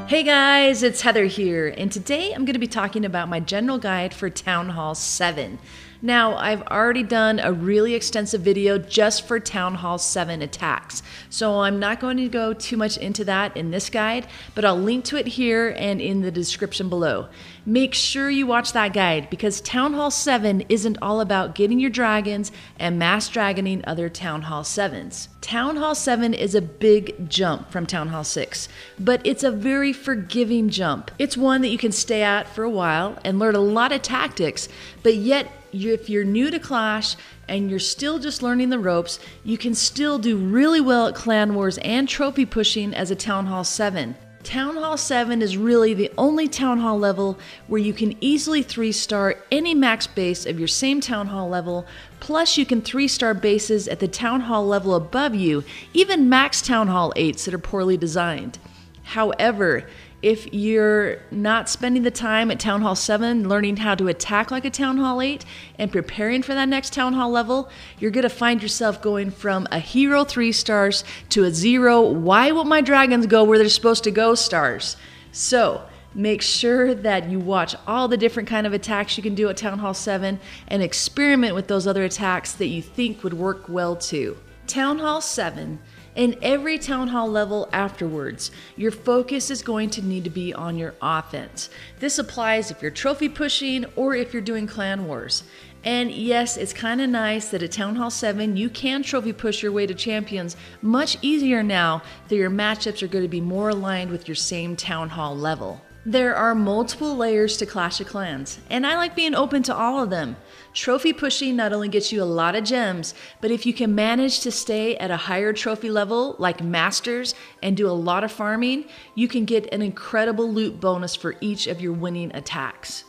Hey guys, it's Heather here, and today I'm going to be talking about my general guide for Town Hall 7. Now, I've already done a really extensive video just for Town Hall 7 attacks, so I'm not going to go too much into that in this guide, but I'll link to it here and in the description below. Make sure you watch that guide because Town Hall 7 isn't all about getting your dragons and mass dragoning other Town Hall 7s. Town Hall 7 is a big jump from Town Hall 6, but it's a very forgiving jump. It's one that you can stay at for a while and learn a lot of tactics, but yet if you're new to Clash and you're still just learning the ropes, you can still do really well at clan wars and trophy pushing as a Town Hall 7. Town Hall 7 is really the only Town Hall level where you can easily 3-star any max base of your same Town Hall level, plus you can 3-star bases at the Town Hall level above you, even max Town Hall 8s that are poorly designed. However, if you're not spending the time at Town Hall 7 learning how to attack like a Town Hall 8 and preparing for that next Town Hall level, you're going to find yourself going from a hero 3 stars to a 0, why won't my dragons go where they're supposed to go stars? So make sure that you watch all the different kind of attacks you can do at Town Hall 7 and experiment with those other attacks that you think would work well too. Town Hall 7. In every Town Hall level afterwards, your focus is going to need to be on your offense. This applies if you're trophy pushing or if you're doing clan wars. And yes, it's kind of nice that at Town Hall 7 you can trophy push your way to champions much easier now that your matchups are going to be more aligned with your same Town Hall level. There are multiple layers to Clash of Clans, and I like being open to all of them. Trophy pushing not only gets you a lot of gems, but if you can manage to stay at a higher trophy level like Masters and do a lot of farming, you can get an incredible loot bonus for each of your winning attacks.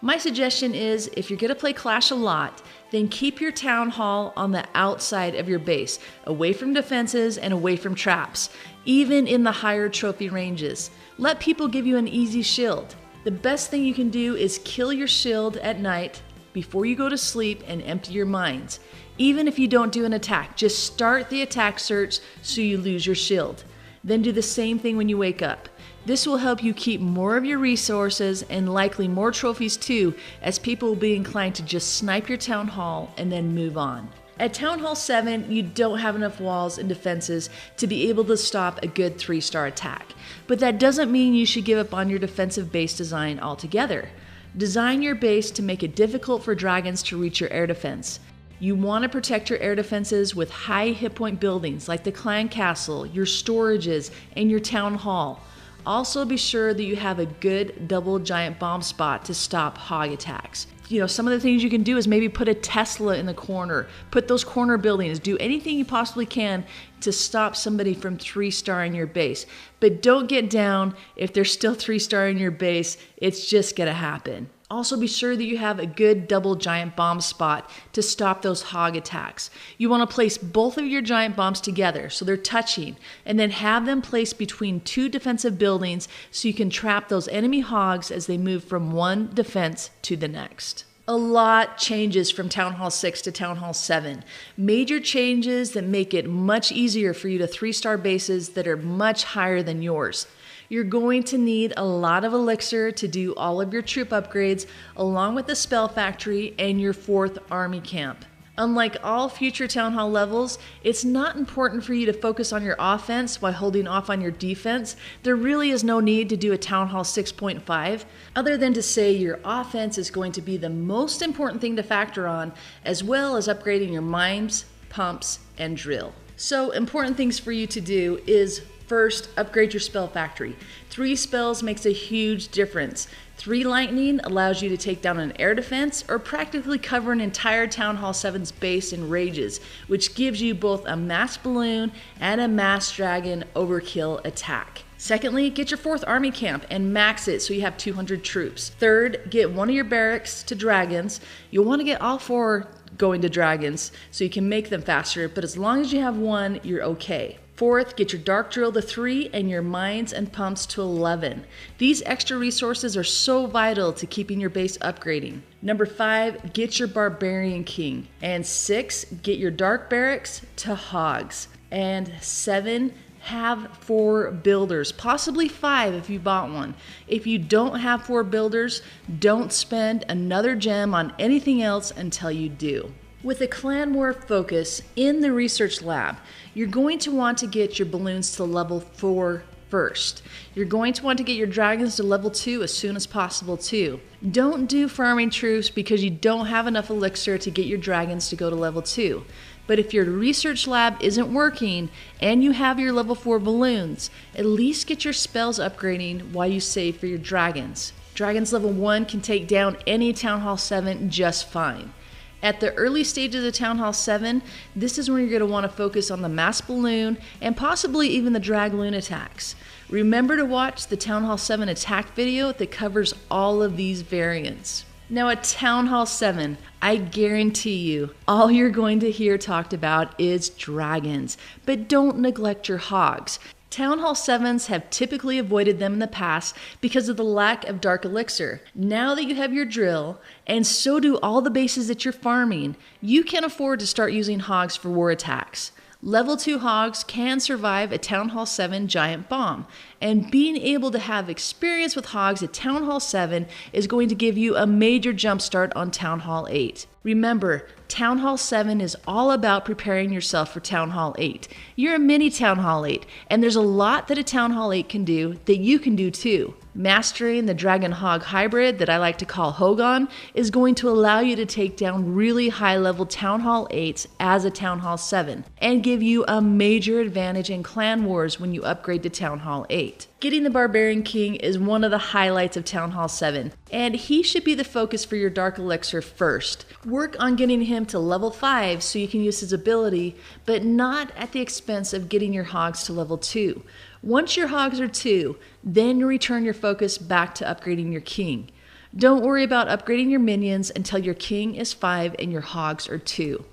My suggestion is if you're going to play Clash a lot, then keep your Town Hall on the outside of your base, away from defenses and away from traps, even in the higher trophy ranges. Let people give you an easy shield. The best thing you can do is kill your shield at night before you go to sleep and empty your mines. Even if you don't do an attack, just start the attack search so you lose your shield. Then do the same thing when you wake up. This will help you keep more of your resources and likely more trophies too, as people will be inclined to just snipe your Town Hall and then move on. At Town Hall 7, you don't have enough walls and defenses to be able to stop a good 3-star attack. But that doesn't mean you should give up on your defensive base design altogether. Design your base to make it difficult for dragons to reach your air defense. You want to protect your air defenses with high hit point buildings like the clan castle, your storages, and your town hall. Also be sure that you have a good double giant bomb spot to stop hog attacks. Some of the things you can do is maybe put a Tesla in the corner, put those corner buildings, do anything you possibly can to stop somebody from 3-starring your base. But don't get down if they're still 3-starring your base, it's just gonna happen. Also be sure that you have a good double giant bomb spot to stop those hog attacks. You want to place both of your giant bombs together so they're touching, and then have them placed between 2 defensive buildings so you can trap those enemy hogs as they move from one defense to the next. A lot changes from Town Hall 6 to Town Hall 7. Major changes that make it much easier for you to 3-star bases that are much higher than yours. You're going to need a lot of elixir to do all of your troop upgrades, along with the spell factory and your 4th army camp. Unlike all future Town Hall levels, it's not important for you to focus on your offense while holding off on your defense. There really is no need to do a Town Hall 6.5, other than to say your offense is going to be the most important thing to factor on, as well as upgrading your mines, pumps, and drill. So important things for you to do is first, upgrade your spell factory. 3 spells makes a huge difference. 3 lightning allows you to take down an air defense or practically cover an entire Town Hall 7's base in rages, which gives you both a mass balloon and a mass dragon overkill attack. Secondly, get your 4th army camp and max it so you have 200 troops. Third, get one of your barracks to dragons. You'll want to get all 4 going to dragons so you can make them faster, but as long as you have 1, you're okay. Fourth, get your dark drill to 3 and your mines and pumps to 11. These extra resources are so vital to keeping your base upgrading. Number 5, get your barbarian king. And 6, get your dark barracks to hogs. And 7, Have 4 builders, possibly 5 if you bought one. If you don't have 4 builders, don't spend another gem on anything else until you do. With a clan war focus in the research lab, you're going to want to get your balloons to level 4 first. You're going to want to get your dragons to level 2 as soon as possible too. Don't do farming troops because you don't have enough elixir to get your dragons to go to level 2. But if your research lab isn't working and you have your level 4 balloons, at least get your spells upgrading while you save for your dragons. Dragons level 1 can take down any Town Hall 7 just fine. At the early stages of Town Hall 7, this is when you're going to want to focus on the mass balloon and possibly even the dragloon attacks. Remember to watch the Town Hall 7 attack video that covers all of these variants. Now at Town Hall 7, I guarantee you, all you're going to hear talked about is dragons, but don't neglect your hogs. Town Hall 7s have typically avoided them in the past because of the lack of dark elixir. Now that you have your drill, and so do all the bases that you're farming, you can afford to start using hogs for war attacks. Level 2 hogs can survive a Town Hall 7 giant bomb, and being able to have experience with hogs at Town Hall 7 is going to give you a major jumpstart on Town Hall 8. Remember, Town Hall 7 is all about preparing yourself for Town Hall 8. You're a mini Town Hall 8, and there's a lot that a Town Hall 8 can do that you can do too. Mastering the Dragon Hog hybrid that I like to call Hogon is going to allow you to take down really high level Town Hall 8s as a Town Hall 7 and give you a major advantage in clan wars when you upgrade to Town Hall 8. Getting the Barbarian King is one of the highlights of Town Hall 7, and he should be the focus for your Dark Elixir first. Work on getting him to level 5 so you can use his ability, but not at the expense of getting your hogs to level 2. Once your hogs are 2, then return your focus back to upgrading your king. Don't worry about upgrading your minions until your king is 5 and your hogs are 2.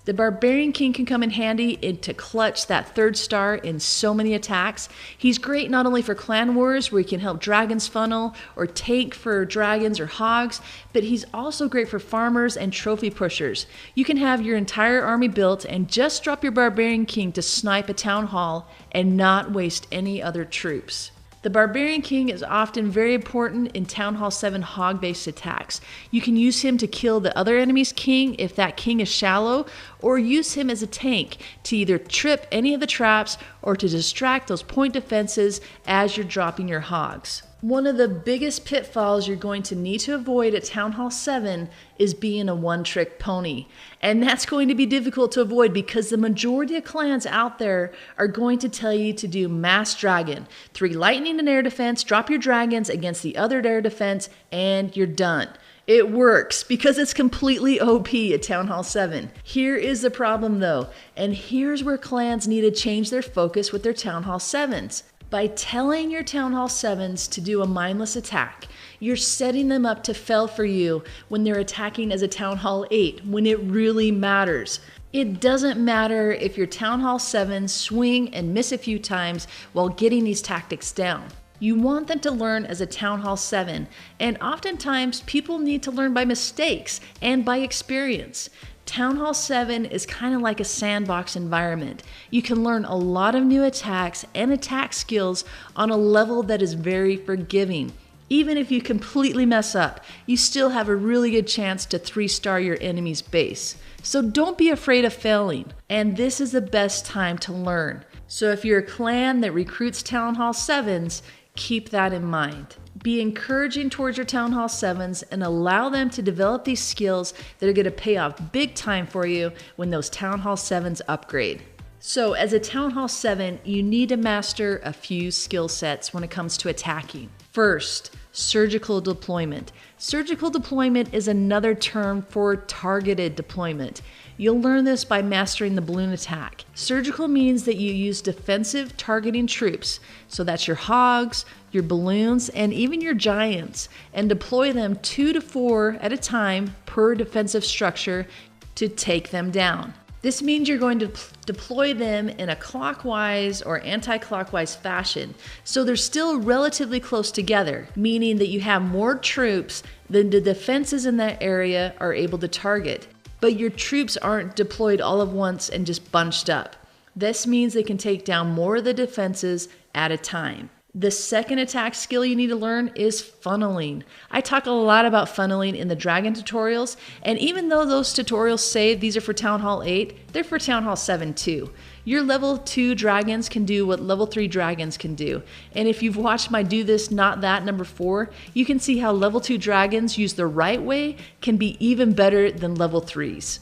The Barbarian King can come in handy to clutch that 3rd star in so many attacks. He's great not only for clan wars where he can help dragons funnel or tank for dragons or hogs, but he's also great for farmers and trophy pushers. You can have your entire army built and just drop your Barbarian King to snipe a town hall and not waste any other troops. The Barbarian King is often very important in Town Hall 7 hog-based attacks. You can use him to kill the other enemy's king if that king is shallow, or use him as a tank to either trip any of the traps or to distract those point defenses as you're dropping your hogs. One of the biggest pitfalls you're going to need to avoid at Town Hall 7 is being a one-trick pony. And that's going to be difficult to avoid because the majority of clans out there are going to tell you to do mass dragon. 3 lightning and air defense, drop your dragons against the other air defense, and you're done. It works because it's completely OP at Town Hall 7. Here is the problem though, and here's where clans need to change their focus with their Town Hall 7s. By telling your Town Hall 7s to do a mindless attack, you're setting them up to fail for you when they're attacking as a Town Hall 8, when it really matters. It doesn't matter if your Town Hall 7s swing and miss a few times while getting these tactics down. You want them to learn as a Town Hall 7, and oftentimes people need to learn by mistakes and by experience. Town Hall 7 is kind of like a sandbox environment. You can learn a lot of new attacks and attack skills on a level that is very forgiving. Even if you completely mess up, you still have a really good chance to 3-star your enemy's base. So don't be afraid of failing, and this is the best time to learn. So if you're a clan that recruits Town Hall 7s, keep that in mind. Be encouraging towards your Town Hall 7s and allow them to develop these skills that are going to pay off big time for you when those Town Hall 7s upgrade. So as a Town Hall 7, you need to master a few skill sets when it comes to attacking. First, surgical deployment. Surgical deployment is another term for targeted deployment. You'll learn this by mastering the balloon attack. Surgical means that you use defensive targeting troops, so that's your hogs, your balloons, and even your giants, and deploy them 2 to 4 at a time per defensive structure to take them down. This means you're going to deploy them in a clockwise or anti-clockwise fashion, so they're still relatively close together, meaning that you have more troops than the defenses in that area are able to target. But your troops aren't deployed all at once and just bunched up. This means they can take down more of the defenses at a time. The second attack skill you need to learn is funneling. I talk a lot about funneling in the dragon tutorials, and even though those tutorials say these are for Town Hall 8, they're for Town Hall 7 too. Your level 2 dragons can do what level 3 dragons can do. And if you've watched my Do This Not That number 4, you can see how level 2 dragons used the right way can be even better than level 3s.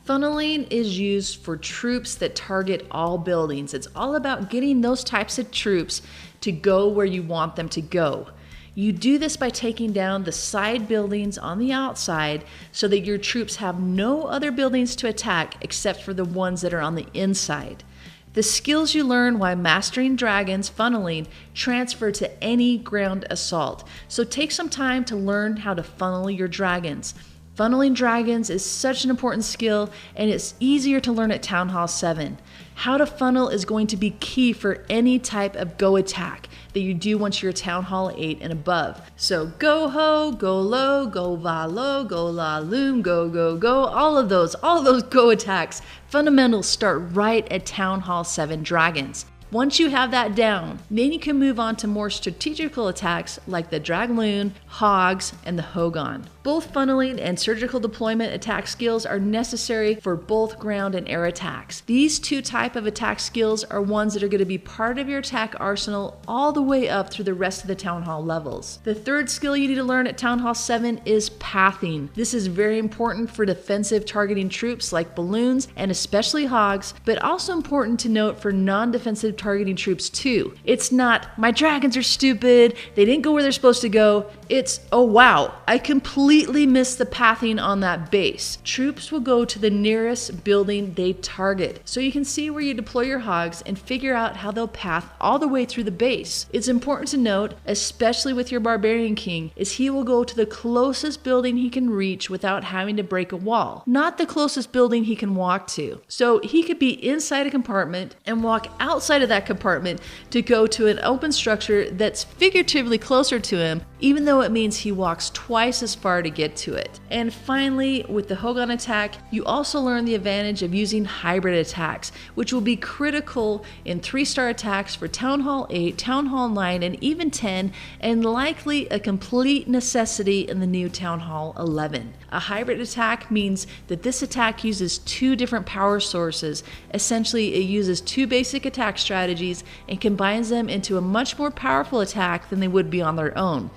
Funneling is used for troops that target all buildings. It's all about getting those types of troops to go where you want them to go. You do this by taking down the side buildings on the outside so that your troops have no other buildings to attack except for the ones that are on the inside. The skills you learn while mastering dragons funneling transfer to any ground assault. So take some time to learn how to funnel your dragons. Funneling dragons is such an important skill, and it's easier to learn at Town Hall 7. How to funnel is going to be key for any type of go attack that you do once you're Town Hall 8 and above. So go ho, go low, go va low, go la loom, go go go, all of those go attacks. Fundamentals start right at Town Hall 7 dragons. Once you have that down, then you can move on to more strategical attacks like the Dragloon, Hogs, and the Hogon. Both funneling and surgical deployment attack skills are necessary for both ground and air attacks. These two types of attack skills are ones that are going to be part of your attack arsenal all the way up through the rest of the Town Hall levels. The third skill you need to learn at Town Hall 7 is pathing. This is very important for defensive targeting troops like balloons and especially Hogs, but also important to note for non-defensive targeting troops too. It's not, my dragons are stupid, they didn't go where they're supposed to go. It's, oh wow, I completely missed the pathing on that base. Troops will go to the nearest building they target. So you can see where you deploy your Hogs and figure out how they'll path all the way through the base. It's important to note, especially with your Barbarian King, is he will go to the closest building he can reach without having to break a wall, not the closest building he can walk to. So he could be inside a compartment and walk outside of that compartment to go to an open structure that's figuratively closer to him, even though it means he walks twice as far to get to it. And finally, with the Hogon attack, you also learn the advantage of using hybrid attacks, which will be critical in 3-star attacks for Town Hall 8, Town Hall 9, and even 10, and likely a complete necessity in the new Town Hall 11. A hybrid attack means that this attack uses 2 different power sources. Essentially, it uses 2 basic attack strategies and combines them into a much more powerful attack than they would be on their own.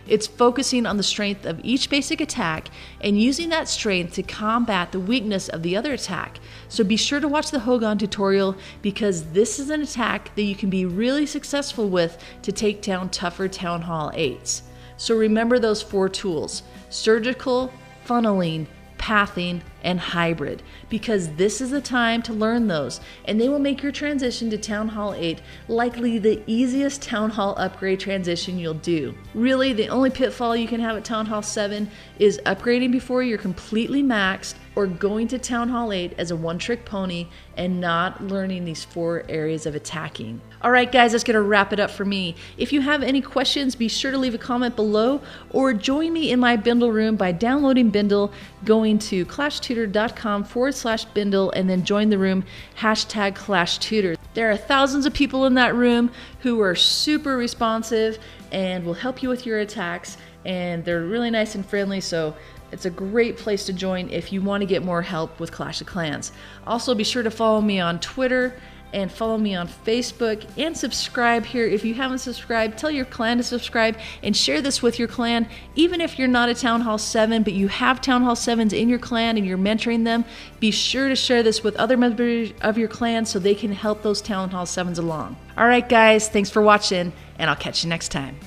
It's focusing on the strength of each basic attack and using that strength to combat the weakness of the other attack. So be sure to watch the Hogon tutorial because this is an attack that you can be really successful with to take down tougher Town Hall 8s. So remember those 4 tools: surgical, funneling, pathing, and hybrid, because this is the time to learn those, and they will make your transition to Town Hall 8 likely the easiest Town Hall upgrade transition you'll do. Really, the only pitfall you can have at Town Hall 7 is upgrading before you're completely maxed, or going to Town Hall 8 as a one-trick pony and not learning these 4 areas of attacking. Alright guys, that's going to wrap it up for me. If you have any questions, be sure to leave a comment below, or join me in my Bindle room by downloading Bindle, going to classtutor.com/Bindle, and then join the room, #ClashTutor. There are thousands of people in that room who are super responsive and will help you with your attacks, and they're really nice and friendly, so it's a great place to join if you want to get more help with Clash of Clans. Also, be sure to follow me on Twitter and follow me on Facebook, and subscribe here. If you haven't subscribed, tell your clan to subscribe and share this with your clan. Even if you're not a Town Hall 7, but you have Town Hall 7s in your clan and you're mentoring them, be sure to share this with other members of your clan so they can help those Town Hall 7s along. Alright guys, thanks for watching, and I'll catch you next time.